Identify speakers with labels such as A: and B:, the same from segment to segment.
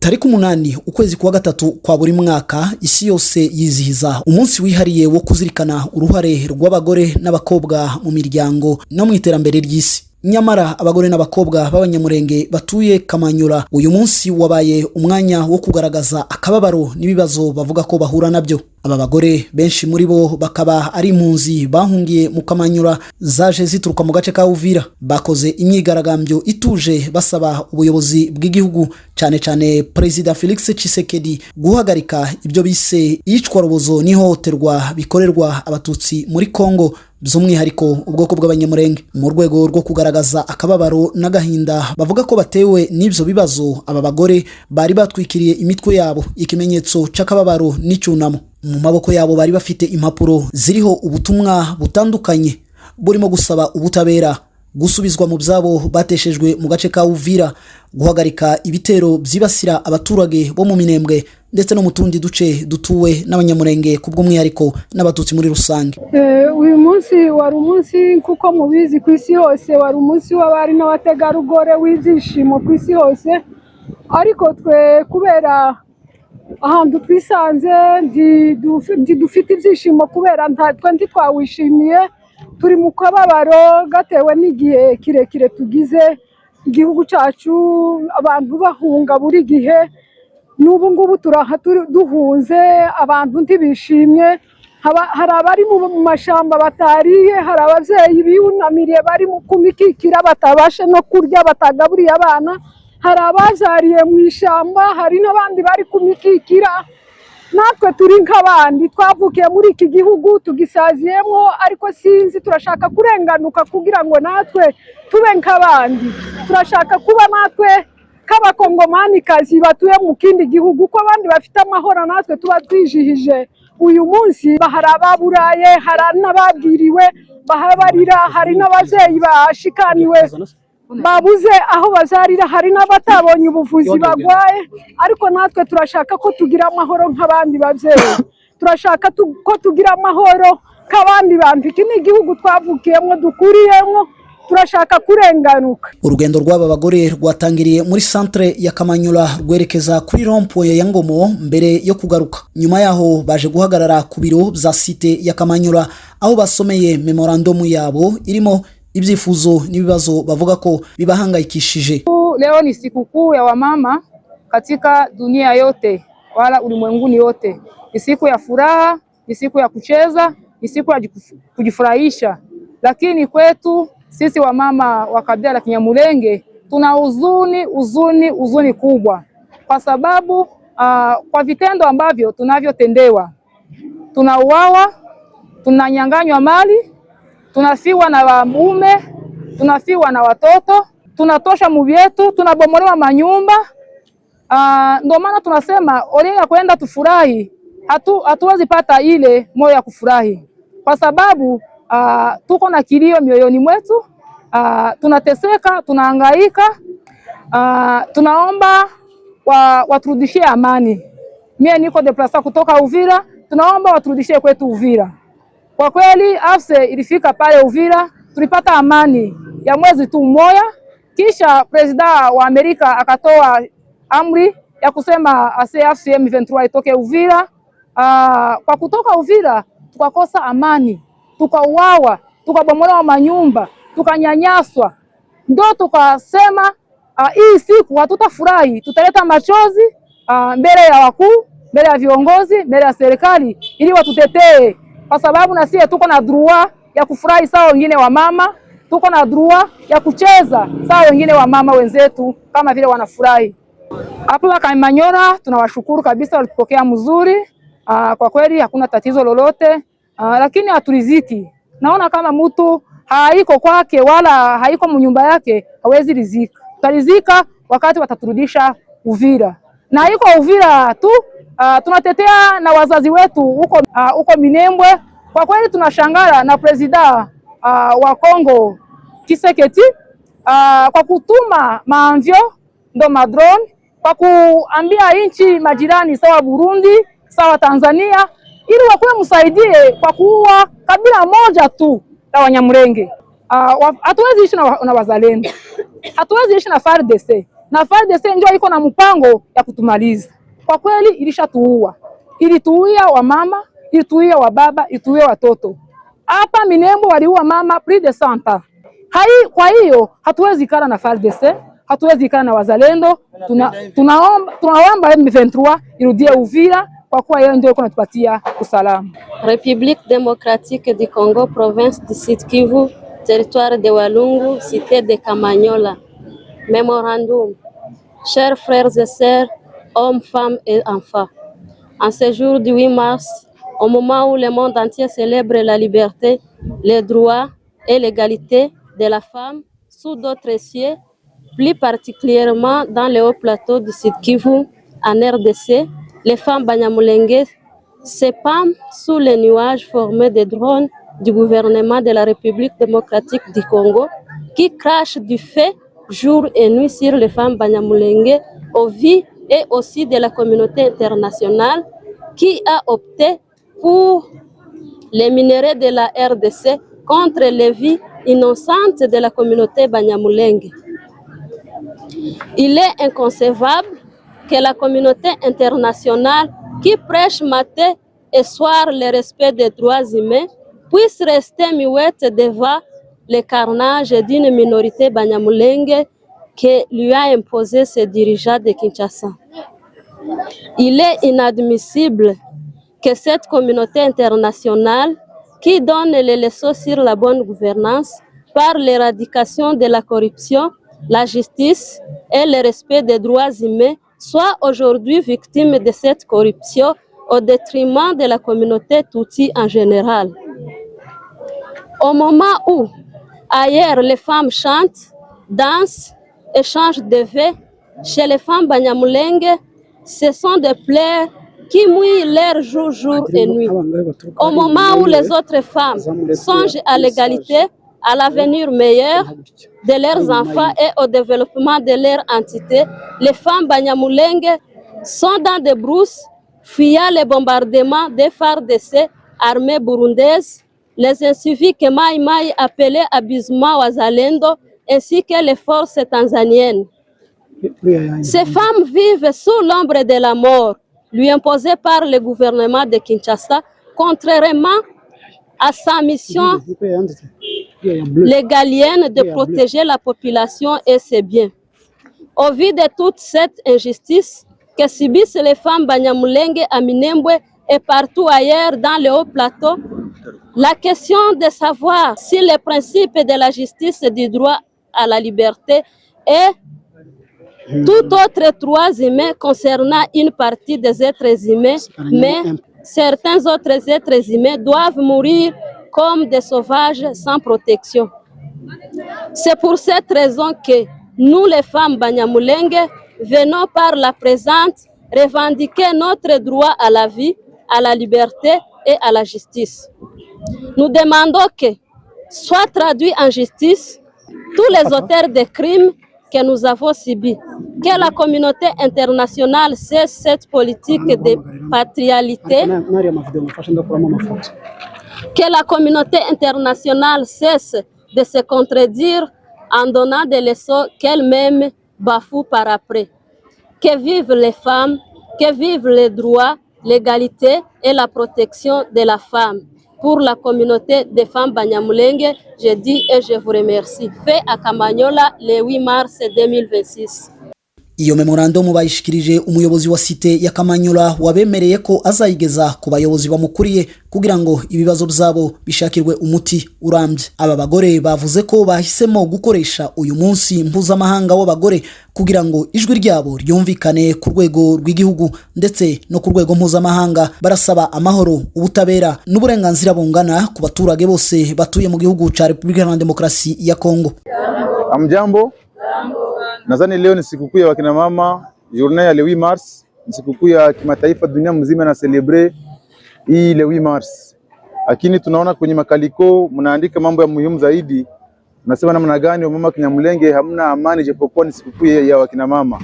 A: Tariki 8 ukwezi kwa gatatu kwa buri mwaka isi yose yizihiza umunsi wihariye wo kuzirikana uruhare rw'abagore n'abakobwa mu miryango no mu iterambere ry'isi. Nyamara abagore n'abakobwa b'abanyamurenge batuye Kamanyura uyu munsi wabaye umwanya wo kugaragaza akababaro n'ibibazo bavuga ko bahura nabyo. Aba bagore benshi muri bo bakaba ari impunzi bahungiye mu Kamanyura zaje zituruka mu gace ka Uvira. Bakoze imyigaragambyo ituje basaba ubuyobozi bw'igihugu cyane cyane Perezida Felix Tshisekedi guhagarika ibyo bise iyicwa rubozo n'ihohoterwa bikorerwa abatutsi muri Kongo, by'umwihariko ubwoko bw'abanyamurenge. Mu rwego rwo kugaragaza akababaro n'agahinda bavuga ko batewe n'ibyo bibazo, aba bagore bari batwikiriye imitwe yabo, ikimenyetso cy'akababaro n'icyunamo. Mu maboko yabo bari bafite impapuro ziriho ubutumwa butandukanye burimo gusaba ubutabera, gusubizwa mu byabo bateshejwe mu gace ka Uvira, guhagarika ibitero byibasira abaturage bo mu Minembwe ndetse no mu tundi duce dutuwe n'abanyamurenge kubw'umwihariko n'abatutsi muri rusange.
B: Uyu munsi wari umunsi kuko mubizi ku isi hose, wari umunsi w'abari n'abategarugori w'izishimo ku isi hose, ariko twe kubera ahantu twisanze dufite ibyishimo kubera twe ntitwawishimiye, turi mu kababaro gatewe n'igihe kirekire tugize igihugu cyacu, abantu bahunga buri gihe. N'ubu ngubu duhunze, abantu ntibishimye, hari abari mu mashamba batariye, hari ababyeyi biyunamiriye bari ku mikikira batabashe no kurya, batagaburiye abana, hari abazariye mu ishyamba, hari n'abandi bari ku mikikira. Natwe turi nk'abandi, twavukiye muri iki gihugu tugisaziyemo, ariko sinzi turashaka kurenganuka kugira ngo natwe tube nk'abandi. Turashaka kuba natwe k'abakongomanikazi batuye mu kindi gihugu, uko abandi bafite amahoro natwe tuba twijihije. Uyu munsi hari ababuraye, hari n'ababwiriwe bahabarira, hari n'ababyeyi bashikaniwe babuze aho bazarira, hari n'abatabonye ubuvuzi bagwaye, ariko natwe turashaka ko tugira amahoro nk'abandi babyeyi. Turashaka ko tugira amahoro nk'abandi bantu. Iki ni igihugu twavukiyemo, dukuriyemo, turashaka kurenganuka. Urugendo rw'aba bagore rwatangiriye muri centre ya Kamanyura rwerekeza kuri rond-point ya Ngomo mbere yo kugaruka. Nyuma yaho baje guhagarara ku biro za site ya Kamanyura aho basomeye memorandum yabo irimo ibyifuzo n'ibibazo bavuga ko bibahangayikishije.
C: Leo ni sikukuu ya wamama katika dunia yote wala ulimwenguni yote. Ni siku ya furaha, ni siku ya kucheza, ni siku ya kujifurahisha. Lakini kwetu sisi wamama wa kabila la Kinyamulenge tuna huzuni kubwa kwa sababu kwa vitendo ambavyo tunavyotendewa. Tunauawa, tunanyang'anywa mali, tunafiwa na waume, tunafiwa na watoto, tunatosha muvyetu, tunabomolewa manyumba. Ndio maana tunasema ole ya kwenda tufurahi, hatuwezi pata ile moyo ya kufurahi kwa sababu tuko na kilio mioyoni mwetu, tunateseka, tunahangaika, tunaomba waturudishie amani. Mimi niko deplasa kutoka Uvira, tunaomba waturudishie kwetu Uvira. Kwa kweli afse ilifika pale Uvira, tulipata amani ya mwezi tu mmoja, kisha President wa Amerika akatoa amri ya kusema AFC M23 itoke Uvira. Kwa kutoka Uvira tukakosa amani, tukauawa, tukabomolewa manyumba, tukanyanyaswa. Ndio tukasema hii siku hatutafurahi, tutaleta machozi mbele ya wakuu, mbele ya viongozi, mbele ya serikali ili watutetee, kwa sababu na sisi tuko na droit ya kufurahi sawa wengine wa mama, tuko na droit ya kucheza sawa wengine wa mama wenzetu kama vile wanafurahi. Hapa Kamanyura tunawashukuru kabisa, walitupokea mzuri. Kwa kweli hakuna tatizo lolote, lakini haturiziki. Naona kama mtu haiko kwake wala haiko mnyumba yake hawezi rizika. Tutarizika wakati wataturudisha Uvira. Na haiko Uvira tu, tunatetea na wazazi wetu huko Minembwe. Kwa kweli tunashangara na President wa Kongo Tshisekedi kwa kutuma maanvyo ndo madrone kwa kuambia nchi majirani sawa Burundi, sawa Tanzania, ili wakuwe msaidie kwa kuua kabila moja tu la Wanyamulenge. Hatuwezi ishi na wazalendo, hatuwezi ishi na FARDC, na FARDC ndio iko na mpango ya kutumaliza. Kwa kweli ilishatuua, ilituua wamama, ilituua wababa, ilituua watoto. Hapa Minembwe waliua mama plus de 100. Kwa hiyo hatuwezi kala na FARDC, hatuwezi kala na wazalendo. Tunaomba M23 irudie Uvira kwa kuwa yeye ndio kunatupatia usalama.
D: République démocratique du Congo, province du Sud Kivu, territoire de Walungu, cité de Kamanyola. Mémorandum. Chers frères et sœurs, hommes, femmes et enfants, en ce jour du 8 mars, au moment où le monde entier célèbre la liberté, les droits et l'égalité de la femme sous d'autres cieux, plus particulièrement dans le haut plateau du Sud Kivu, en RDC, les femmes Banyamulenge s'épandent sous les nuages formés de drones du gouvernement de la République démocratique du Congo qui crachent du feu jour et nuit sur les femmes Banyamulenge au vu et aussi de la communauté internationale qui a opté pour les minéraux de la RDC contre les vies innocentes de la communauté Banyamulenge. Il est inconcevable que la communauté internationale qui prêche matin et soir le respect des droits humains puisse rester muette devant le carnage d'une minorité Banyamulenge que lui a imposé ses dirigeants de Kinshasa. Il est inadmissible que cette communauté internationale qui donne les leçons sur la bonne gouvernance par l'éradication de la corruption, la justice et le respect des droits humains soit aujourd'hui victime de cette corruption au détriment de la communauté Tutsi en général. Au moment où ailleurs les femmes chantent, dansent, échangent de vœux, chez les femmes Banyamulenge, ce sont des pleurs qui mouillent leur jour et nuit. Au moment où les autres femmes songent à l'égalité, à l'avenir meilleur de leurs enfants et au développement de leur entité, les femmes Banyamulenge sont dans des brousses, fuyant les bombardements des FARDC, armées burundaises, les inciviques Mai Mai appelés Abisma Wazalendo, ainsi que les forces tanzaniennes. Ces femmes vivent sous l'ombre de la mort, lui imposée par le gouvernement de Kinshasa, contrairement à sa mission légalienne de protéger la population et ses biens. Au vu de toute cette injustice que subissent les femmes Banyamulenge à Minembwe et partout ailleurs dans le haut plateau, la question de savoir si le principe de la justice et du droit à la liberté et tout autre droit humain concernant une partie des êtres humains, mais certains autres êtres humains doivent mourir comme des sauvages sans protection. C'est pour cette raison que nous, les femmes Banyamulenge, venons par la présente revendiquer notre droit à la vie, à la liberté et à la justice. Nous demandons que soient traduits en justice tous les auteurs de crimes que nous avons subis, que la communauté internationale cesse cette politique de patrialité, que la communauté internationale cesse de se contredire en donnant des leçons qu'elle-même bafoue par après. Que vivent les femmes, que vivent les droits, l'égalité et la protection de la femme. Pour la communauté des femmes Banyamulenge, je dis et je vous remercie. Fait à Kamanyola le 8 mars 2026.
A: Iyo memorandumu bayishikirije umuyobozi wa site ya Kamanyola wabemereye ko azayigeza ku bayobozi bamukuriye kugira ngo ibibazo byabo bishakirwe umuti urambye. Aba bagore bavuze ko bahisemo gukoresha uyu munsi mpuzamahanga w'abagore kugira ngo ijwi ryabo ryumvikane ku rwego rw'igihugu ndetse no ku rwego mpuzamahanga. Barasaba amahoro, ubutabera n'uburenganzira bungana ku baturage bose batuye mu gihugu ca Republika ya Demokarasi ya Kongo.
E: Amjambo. Nadhani leo ni sikukuu ya wakina mama, journée ya le 8 mars, ni sikukuu ya kimataifa, dunia mzima na celebrate hii le 8 mars. Lakini tunaona kwenye makaliko mnaandika mambo ya muhimu zaidi. Mnasema namna gani wa mama Kinyamulenge hamna amani japokuwa ni sikukuu ya wakina mama.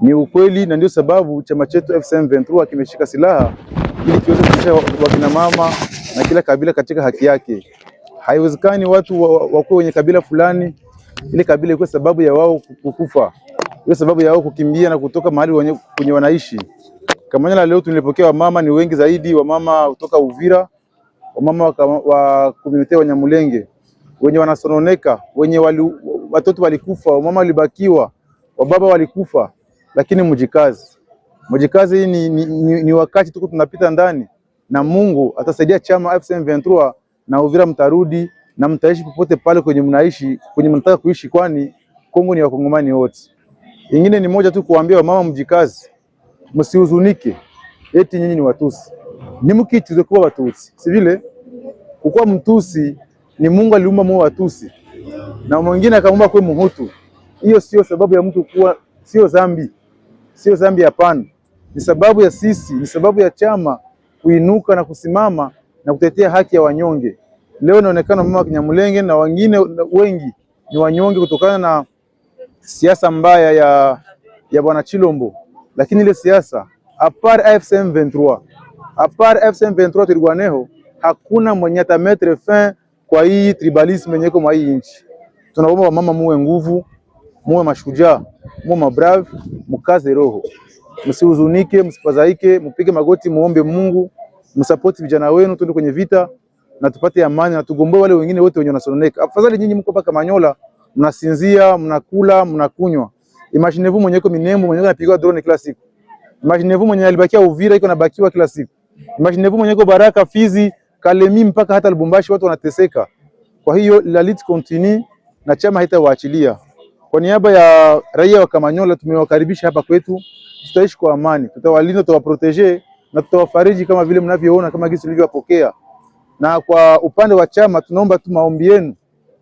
E: Ni ukweli na ndio sababu chama chetu FCM23 kimeshika silaha ili kiweze kutetea wakina mama na kila kabila katika haki yake. Haiwezekani watu wakuwe wenye kabila fulani ile kabila iko sababu ya wao kukufa. Hiyo sababu yao kukimbia na kutoka mahali kwenye wanaishi. Kamanyola leo tulipokea wamama ni wengi zaidi, wamama kutoka Uvira, wamama wa community wa Nyamulenge, wenye wanasononeka, wenye watoto walikufa, wamama walibakiwa, wababa walikufa, lakini mjikazi. Mjikazi ni wakati tuko tunapita ndani, na Mungu atasaidia chama AFC/M23 na Uvira mtarudi na mtaishi popote pale kwenye mnaishi, kwenye mnataka kuishi, kwani Kongo ni wakongomani wote. Ingine ni moja tu, kuambia wamama mjikazi, msihuzunike eti nyinyi ni Watusi. Ni mkichuze kuwa Watusi. Si vile kukuwa Mtusi ni Mungu aliumba mwa Watusi. Na mwingine akaumba kwa Mhutu. Hiyo sio sababu ya mtu kuwa, sio dhambi. Sio dhambi, hapana. Ni sababu ya sisi, ni sababu ya chama kuinuka na kusimama na kutetea haki ya wanyonge. Leo inaonekana mama wa Kinyamulenge na wengine wengi ni wanyonge kutokana na siasa mbaya ya Bwana Chilombo. Lakini ile siasa apart AFC/M23 tulikuwaneho, hakuna mwenye atametre fin kwa hii tribalisme yenyeko mwa hii nchi. Tunaomba mama muwe nguvu, muwe mashujaa, muwe mabrave, mkaze roho. Msihuzunike, msipazaike, mpige magoti, muombe Mungu, msupport vijana wenu tuende kwenye vita na tupate amani na tugomboe wale wengine wote wenye wanasononeka. Afadhali nyinyi mko paka Kamanyola, mnasinzia, mnakula, mnakunywa. Imaginez-vous mwenye yuko Minembwe, mwenye anapigwa drone kila siku. Imaginez-vous mwenye alibakia Uvira iko nabakiwa kila siku. Imaginez-vous mwenye yuko Baraka, Fizi, Kalemi mpaka hata Lubumbashi watu wanateseka. Kwa hiyo la lutte continue na chama haitawaachilia. Kwa niaba ya raia wa Kamanyola tumewakaribisha hapa kwetu. Tutaishi kwa amani, tutawalinda, tutawaproteger na tutawafariji kama vile mnavyoona, kama gisi tulivyowapokea. Na kwa upande wa chama tunaomba tu maombi yenu,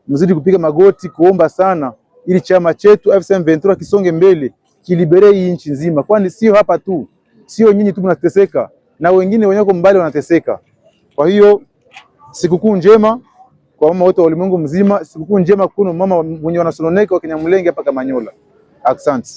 E: mzidi kupiga magoti kuomba sana ili chama chetu AFC/M23 kisonge mbele, kilibere hii nchi nzima, kwani sio hapa tu, sio nyinyi tu mnateseka, na wengine wenyeko mbali wanateseka. Kwa hiyo sikukuu njema kwa mama wote wa ulimwengu mzima, sikukuu njema kuna mama mwenye wanasononeka wa Kinyamulenge hapa Kamanyola. Asante.